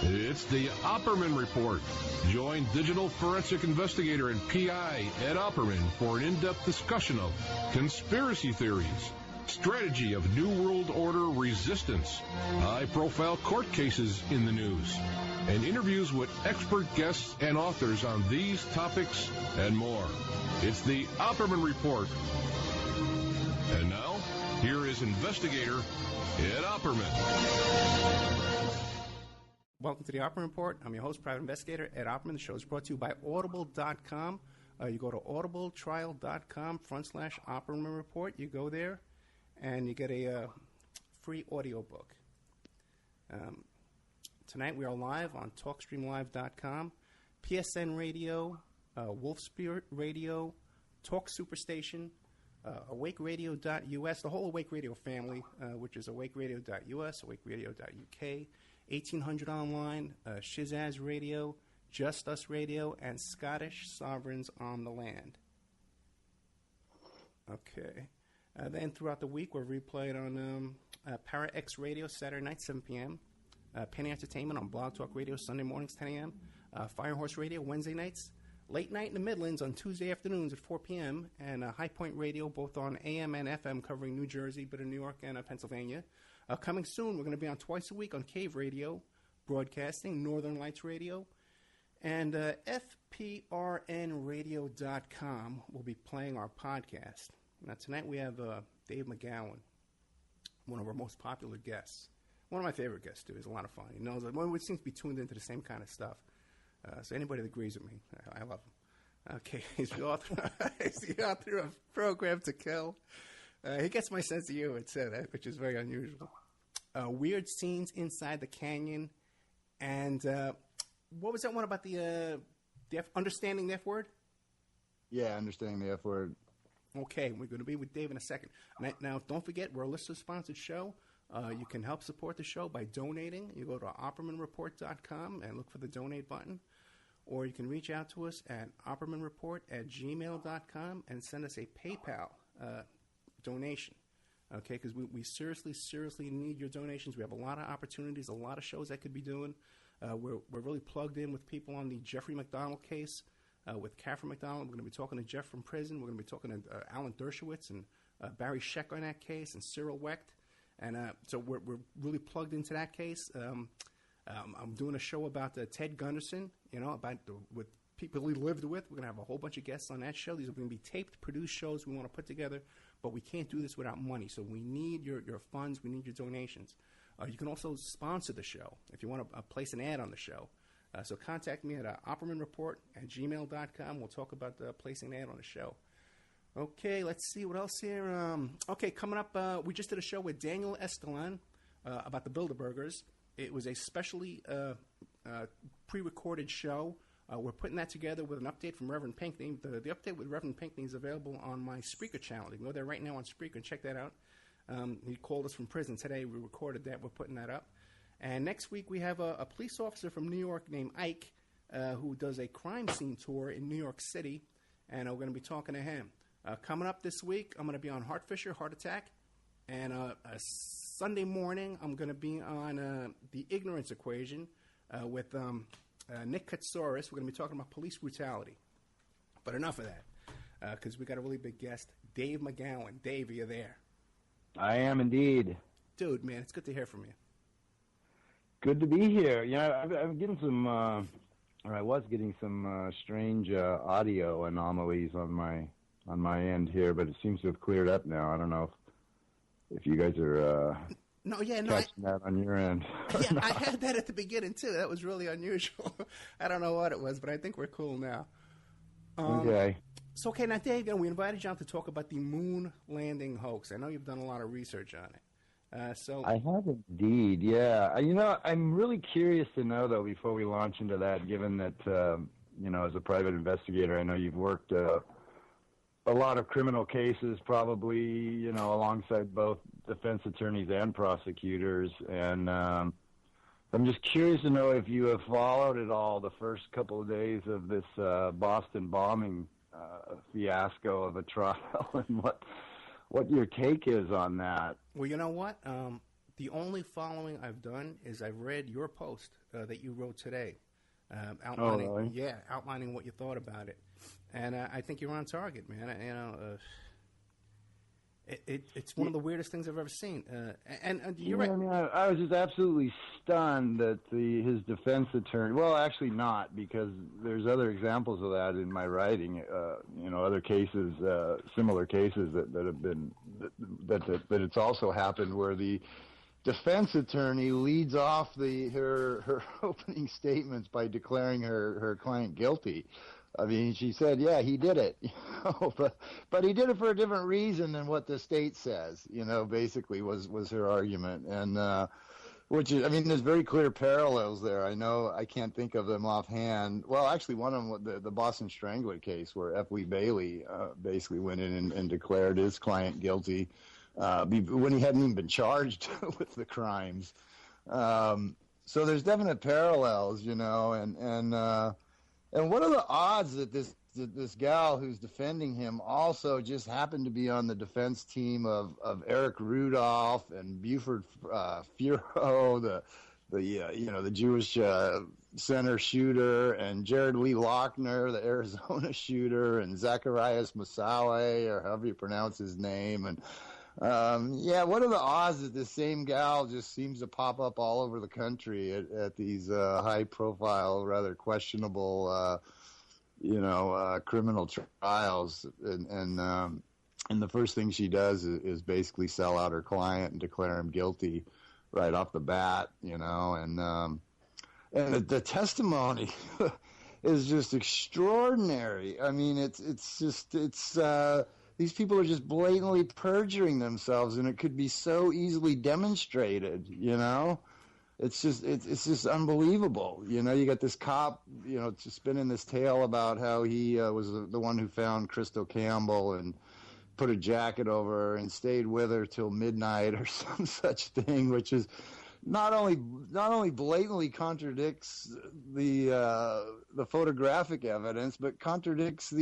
It's the Opperman Report. Join digital forensic investigator and PI Ed Opperman for an in-depth discussion of conspiracy theories, strategy of New World Order resistance, high-profile court cases in the news, and interviews with expert guests and authors on these topics and more. It's the Opperman Report. And now, here is investigator Ed Opperman. Welcome to the Opperman Report. I'm your host, private investigator Ed Opperman. The show is brought to you by Audible.com. You go to audibletrial.com/Opperman Report. You go there, and you get a free audiobook. Tonight we are live on TalkStreamLive.com, PSN Radio, Wolf Spirit Radio, Talk Superstation, AwakeRadio.us, the whole Awake Radio family, which is AwakeRadio.us, AwakeRadio.uk, 1800 Online, Shizaz Radio, Just Us Radio, and Scottish Sovereigns on the Land. Okay. Then throughout the week, we're replayed on Para X Radio, Saturday night, 7 p.m., Penny Entertainment on Blog Talk Radio, Sunday mornings, 10 a.m., Firehorse Radio, Wednesday nights, Late Night in the Midlands on Tuesday afternoons at 4 p.m., and High Point Radio, both on AM and FM, covering New Jersey, bit of New York, and Pennsylvania. Coming soon, we're going to be on twice a week on Cave Radio, broadcasting, Northern Lights Radio, and FPRNradio.com will be playing our podcast. Now, tonight we have Dave MdGowan, one of our most popular guests. One of my favorite guests, too. He's a lot of fun. He knows, we seem to be tuned into the same kind of stuff. So anybody that agrees with me, I love him. Okay, he's the author of Program to Kill. He gets my sense of humor, which is very unusual. Weird Scenes Inside the Canyon. And what was that one about the understanding the F word? Yeah, understanding the F word. Okay, we're going to be with Dave in a second. Now, don't forget, we're a listener-sponsored show. You can help support the show by donating. You go to OppermanReport.com and look for the donate button. Or you can reach out to us at OppermanReport@gmail.com and send us a PayPal donation. Okay, because we seriously need your donations. We have a lot of opportunities, a lot of shows I could be doing. We're really plugged in with people on the Jeffrey McDonald case, with Catherine McDonald. We're going to be talking to Jeff from prison. We're going to be talking to Alan Dershowitz and Barry Scheck on that case, and Cyril Wecht. And so we're really plugged into that case. I'm doing a show about Ted Gunderson, about with people he lived with. We're going to have a whole bunch of guests on that show. These are going to be taped, produced shows we want to put together, but we can't do this without money. So we need your funds. We need your donations. You can also sponsor the show if you want to place an ad on the show. So contact me at OppermanReport@gmail.com. We'll talk about placing an ad on the show. Okay, let's see what else here. Okay, coming up, we just did a show with Daniel Escalon about the Bilderbergers. It was a specially pre-recorded show. We're putting that together with an update from Reverend Pinckney. The update with Reverend Pinckney is available on my Spreaker channel. You can go there right now on Spreaker and check that out. He called us from prison today. We recorded that. We're putting that up. And next week we have a police officer from New York named Ike who does a crime scene tour in New York City, and we're going to be talking to him. Coming up this week, I'm going to be on Heart Attack, and Sunday morning, I'm going to be on The Ignorance Equation with Nick Katsouris. We're going to be talking about police brutality. But enough of that, because we got a really big guest, Dave MdGowan. Dave, are you there? I am indeed. Dude, man, it's good to hear from you. Good to be here. I'm getting some, or I was getting some strange audio anomalies on my end here, but it seems to have cleared up now. I don't know if you guys are catching that on your end. Yeah, I had that at the beginning, too. That was really unusual. I don't know what it was, but I think we're cool now. Okay. So, now, Dave, we invited you on to talk about the moon landing hoax. I know you've done a lot of research on it. I have indeed, yeah. I'm really curious to know, though, before we launch into that, given that, as a private investigator, I know you've worked a lot of criminal cases, probably, alongside both defense attorneys and prosecutors. And I'm just curious to know if you have followed at all the first couple of days of this Boston bombing fiasco of a trial and what your take is on that. Well, you know what? The The only following I've done is I've read your post that you wrote today, outlining, really? outlining what you thought about it, and I think you're on target, man. It's one of the weirdest things I've ever seen, and you're right. I mean, I was just absolutely stunned that his defense attorney. Well, actually, not, because there's other examples of that in my writing. Other cases, similar cases that have been that it's also happened where the defense attorney leads off her opening statements by declaring her client guilty. I mean, she said, yeah, he did it, but he did it for a different reason than what the state says, basically was her argument. And, which is, I mean, there's very clear parallels there. I know I can't think of them offhand. Well, actually, one of them, the Boston Strangler case, where F. Lee Bailey basically went in and declared his client guilty when he hadn't even been charged with the crimes. So there's definite parallels, and what are the odds that this gal who's defending him also just happened to be on the defense team of Eric Rudolph and Buford Furo, the Jewish center shooter, and Jared Lee Lochner, the Arizona shooter, and Zacharias Moussaoui, or however you pronounce his name, and what are the odds that this same gal just seems to pop up all over the country at these high-profile, rather questionable, criminal trials, and the first thing she does is basically sell out her client and declare him guilty right off the bat, and the testimony is just extraordinary. I mean, it's these people are just blatantly perjuring themselves, and it could be so easily demonstrated, It's just unbelievable. You got this cop, spinning this tale about how he was the one who found Crystal Campbell and put a jacket over her and stayed with her till midnight or some such thing, which is not only blatantly contradicts the photographic evidence, but contradicts what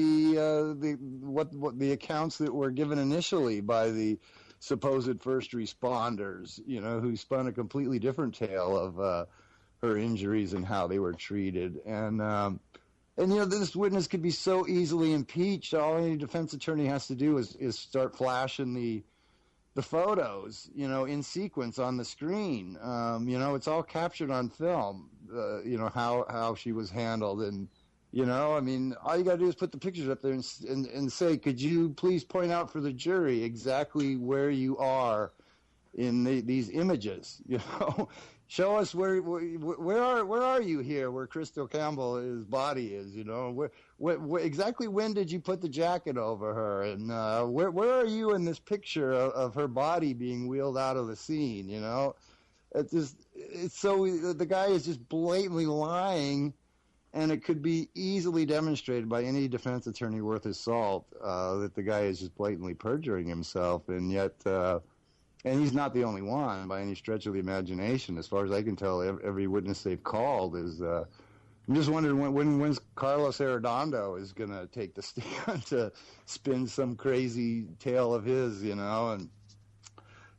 the accounts that were given initially by the supposed first responders, who spun a completely different tale of her injuries and how they were treated. And this witness could be so easily impeached. All any defense attorney has to do is start flashing the photos, in sequence on the screen. It's all captured on film, how she was handled. And, I mean, all you got to do is put the pictures up there and say, could you please point out for the jury exactly where you are in these images, Show us where are you here where Crystal Campbell's body is, where exactly when did you put the jacket over her, and where are you in this picture of her body being wheeled out of the scene, it's so the guy is just blatantly lying, and it could be easily demonstrated by any defense attorney worth his salt that the guy is just blatantly perjuring himself, and yet and he's not the only one by any stretch of the imagination. As far as I can tell, every witness they've called is. I'm just wondering when's Carlos Arredondo is going to take the stand to spin some crazy tale of his, And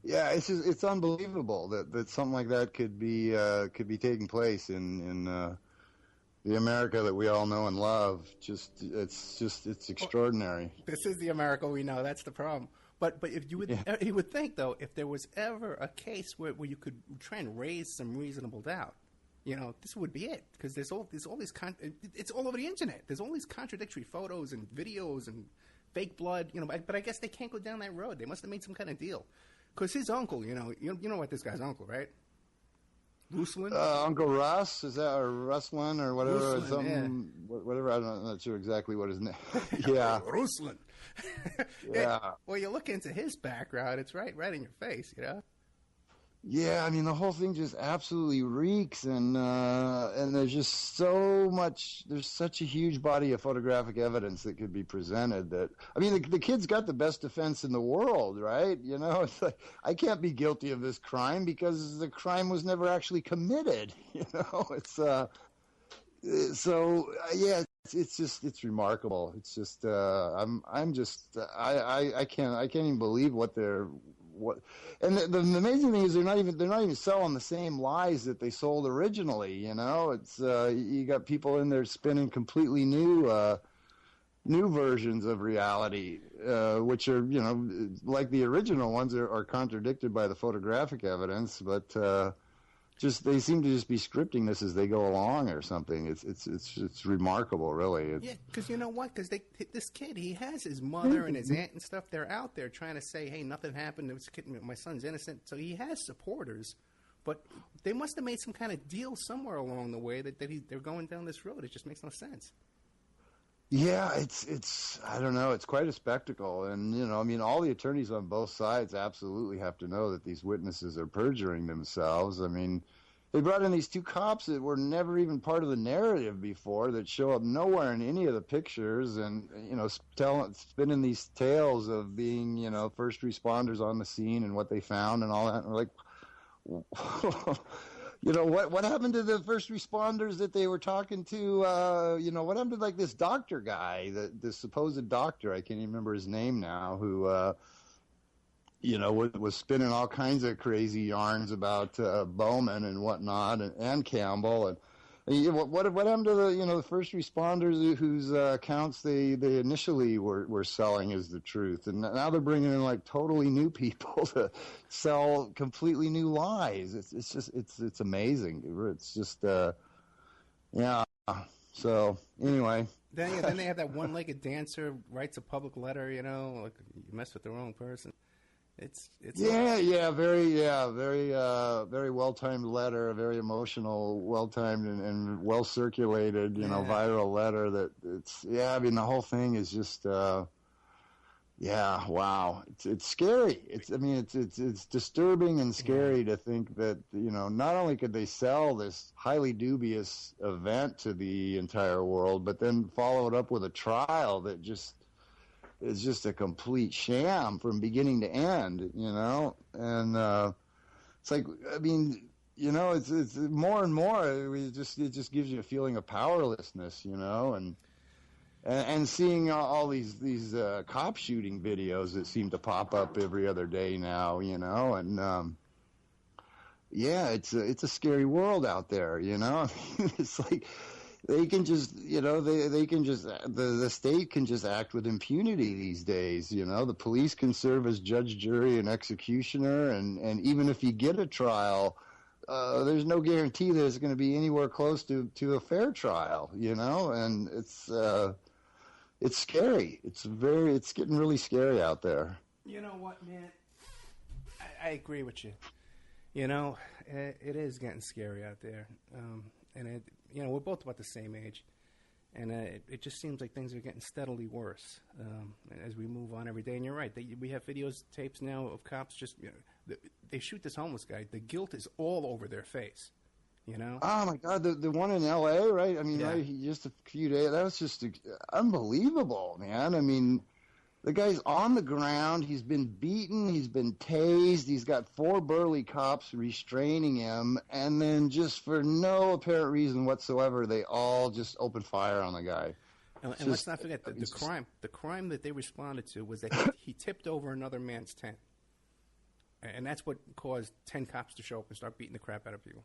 yeah, it's unbelievable that something like that could be taking place in the America that we all know and love. It's extraordinary. This is the America we know. That's the problem. But if you would think, though, if there was ever a case where you could try and raise some reasonable doubt, this would be it, because there's all these it's all over the internet. There's all these contradictory photos and videos and fake blood, But I guess they can't go down that road. They must have made some kind of deal, because his uncle, you know what this guy's uncle, right? Ruslan? Uncle Russ, is that, or Ruslan, or whatever? Ruslan, whatever. I'm not sure exactly what his name. Yeah, Ruslan. Yeah. Well, you look into his background; it's right in your face, Yeah, I mean, the whole thing just absolutely reeks, and there's just so much. There's such a huge body of photographic evidence that could be presented. That, I mean, the kid's got the best defense in the world, right? It's like, I can't be guilty of this crime because the crime was never actually committed. It's so yeah. It's remarkable. It's just I can't even believe what what. And the amazing thing is they're not even selling the same lies that they sold originally. You know, it's you got people in there spinning completely new versions of reality, which are, you know, like the original ones are contradicted by the photographic evidence, but just they seem to just be scripting this as they go along or something. It's remarkable, really. Yeah, because you know what? Because this kid, he has his mother and his aunt and stuff. They're out there trying to say, "Hey, nothing happened. It was a kid. My son's innocent." So he has supporters, but they must have made some kind of deal somewhere along the way that they're going down this road. It just makes no sense. Yeah, it's I don't know. It's quite a spectacle, and you know, I mean, all the attorneys on both sides absolutely have to know that these witnesses are perjuring themselves. I mean, they brought in these two cops that were never even part of the narrative before, that show up nowhere in any of the pictures, and you know, spinning these tales of being, you know, first responders on the scene and what they found and all that. And we're like, you know, what happened to the first responders that they were talking to? You know, what happened to, like, this doctor guy, this supposed doctor, I can't even remember his name now, who, you know, was spinning all kinds of crazy yarns about Bowman and whatnot, and Campbell. And what happened to the, you know, the first responders whose accounts they initially were selling as the truth, and now they're bringing in like totally new people to sell completely new lies. It's amazing. It's just yeah. So anyway, then they have that one-legged dancer writes a public letter. You know, like, you mess with the wrong person. It's very well-timed letter, very emotional, well-timed and well-circulated, you know, viral letter. I mean, the whole thing is just wow. It's scary. It's disturbing and scary to think that, you know, not only could they sell this highly dubious event to the entire world, but then follow it up with a trial that just is just a complete sham from beginning to end, you know? And it's like, I mean, you know, it's more and more, it just gives you a feeling of powerlessness, you know? And seeing all these cop shooting videos that seem to pop up every other day now, you know? And yeah, it's a scary world out there, you know? It's like, they can just, you know, they can just, the state can just act with impunity these days, you know. The police can serve as judge, jury, and executioner, and even if you get a trial, there's no guarantee that it's going to be anywhere close to a fair trial, you know. And it's scary. It's getting really scary out there. You know what, man? I agree with you. You know, it is getting scary out there, and you know, we're both about the same age, and it just seems like things are getting steadily worse as we move on every day. And you're right, we have videos, tapes now of cops just, you know, they shoot this homeless guy. The guilt is all over their face, you know? Oh, my God, the one in L.A., right? I mean, yeah. Right, just a few days, that was just unbelievable, man. I mean, the guy's on the ground. He's been beaten. He's been tased. He's got 4 burly cops restraining him. And then just for no apparent reason whatsoever, they all just open fire on the guy. And let's not forget the crime that they responded to was that he tipped over another man's tent. And that's what caused 10 cops to show up and start beating the crap out of people.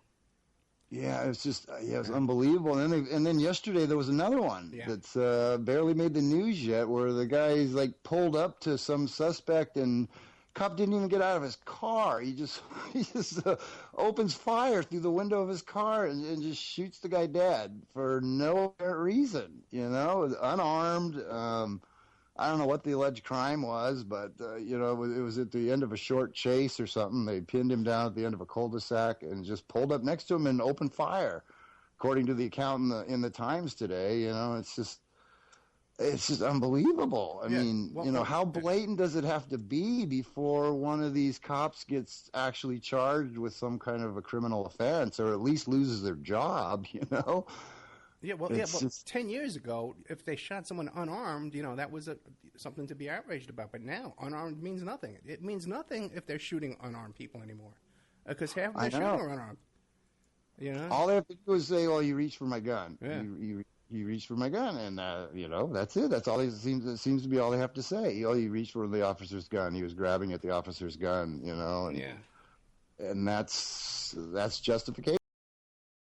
Yeah, it was just it was unbelievable. And then yesterday there was another one that's barely made the news yet, where the guy's like pulled up to some suspect and cop didn't even get out of his car. He just opens fire through the window of his car and just shoots the guy dead for no apparent reason. You know, unarmed. I don't know what the alleged crime was, but, you know, it was at the end of a short chase or something. They pinned him down at the end of a cul-de-sac and just pulled up next to him and opened fire, according to the account in the Times today. You know, it's just unbelievable. I mean, you know, how blatant does it have to be before one of these cops gets actually charged with some kind of a criminal offense, or at least loses their job, you know? Yeah, well, 10 years ago, if they shot someone unarmed, you know, that was something to be outraged about. But now, unarmed means nothing. It means nothing if they're shooting unarmed people anymore, because half of them are unarmed. You know, all they have to do is say, "Well, you reached for my gun." Yeah. You he reached for my gun, and that's it. That's all it seems to be all they have to say. He reached for the officer's gun. He was grabbing at the officer's gun, Yeah. and that's justification.